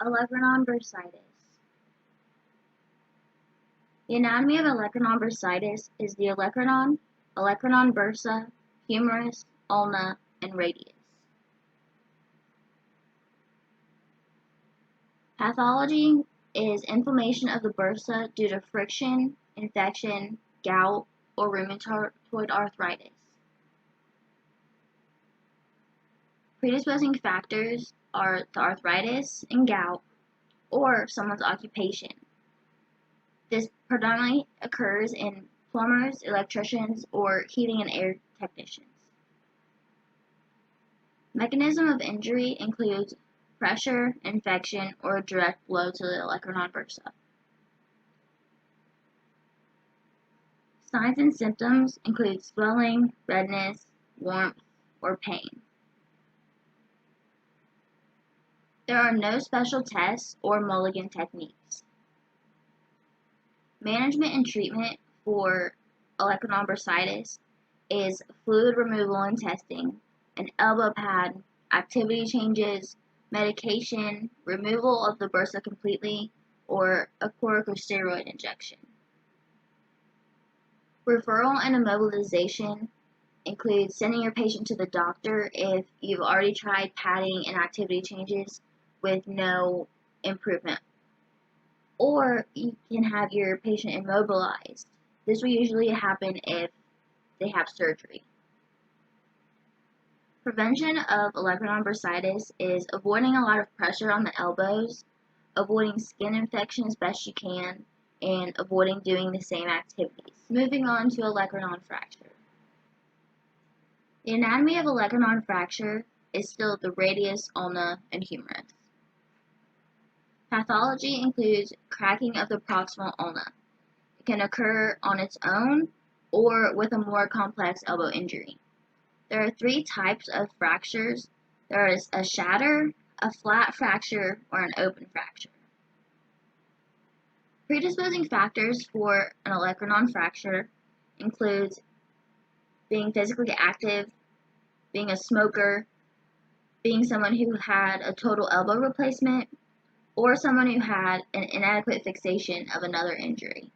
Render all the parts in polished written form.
Olecranon bursitis. The anatomy of olecranon bursitis is the olecranon, olecranon bursa, humerus, ulna, and radius. Pathology is inflammation of the bursa due to friction, infection, gout, or rheumatoid arthritis. Predisposing factors are the arthritis and gout, or someone's occupation. This predominantly occurs in plumbers, electricians, or heating and air technicians. Mechanism of injury includes pressure, infection, or a direct blow to the olecranon bursa. Signs and symptoms include swelling, redness, warmth, or pain. There are no special tests or mulligan techniques. Management and treatment for olecranon bursitis is fluid removal and testing, an elbow pad, activity changes, medication, removal of the bursa completely, or a corticosteroid injection. Referral and immobilization includes sending your patient to the doctor if you've already tried padding and activity changes with no improvement. Or you can have your patient immobilized. This will usually happen if they have surgery. Prevention of olecranon bursitis is avoiding a lot of pressure on the elbows, avoiding skin infection as best you can, and avoiding doing the same activities. Moving on to olecranon fracture. The anatomy of olecranon fracture is still the radius, ulna, and humerus. Pathology includes cracking of the proximal ulna. It can occur on its own or with a more complex elbow injury. There are three types of fractures. There is a shatter, a flat fracture, or an open fracture. Predisposing factors for an olecranon fracture includes being physically active, being a smoker, being someone who had a total elbow replacement, or someone who had an inadequate fixation of another injury.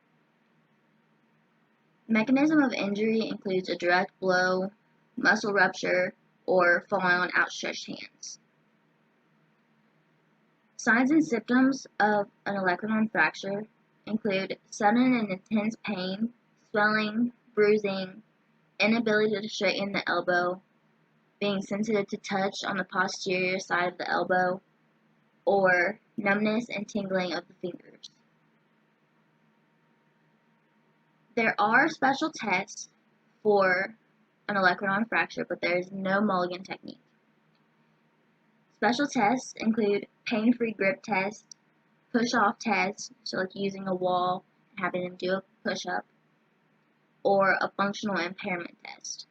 Mechanism of injury includes a direct blow, muscle rupture, or falling on outstretched hands. Signs and symptoms of an olecranon fracture include sudden and intense pain, swelling, bruising, inability to straighten the elbow, being sensitive to touch on the posterior side of the elbow, or numbness and tingling of the fingers. There are special tests for an olecranon fracture, but there is no mulligan technique. Special tests include pain-free grip test, push-off test, so like using a wall and having them do a push-up, or a functional impairment test.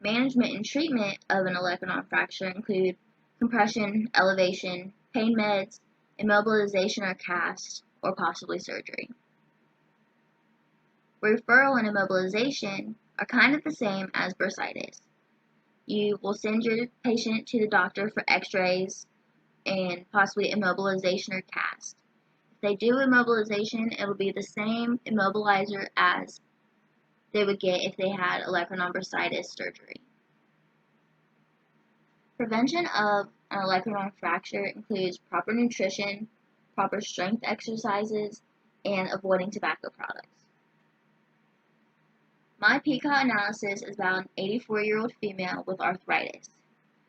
Management and treatment of an olecranon fracture include compression, elevation, pain meds, immobilization or cast, or possibly surgery. Referral and immobilization are kind of the same as bursitis. You will send your patient to the doctor for x-rays and possibly immobilization or cast. If they do immobilization, it will be the same immobilizer as they would get if they had olecranon bursitis surgery. Prevention of an olecranon fracture includes proper nutrition, proper strength exercises, and avoiding tobacco products. My PCOT analysis is about an 84-year-old female with arthritis.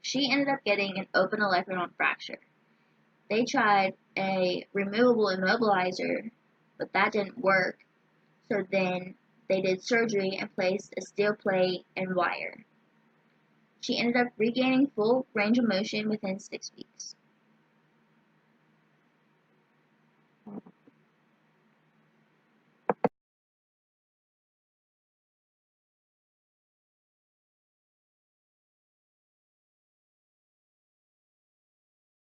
She ended up getting an open olecranon fracture. They tried a removable immobilizer, but that didn't work, so then they did surgery and placed a steel plate and wire. She ended up regaining full range of motion within 6 weeks.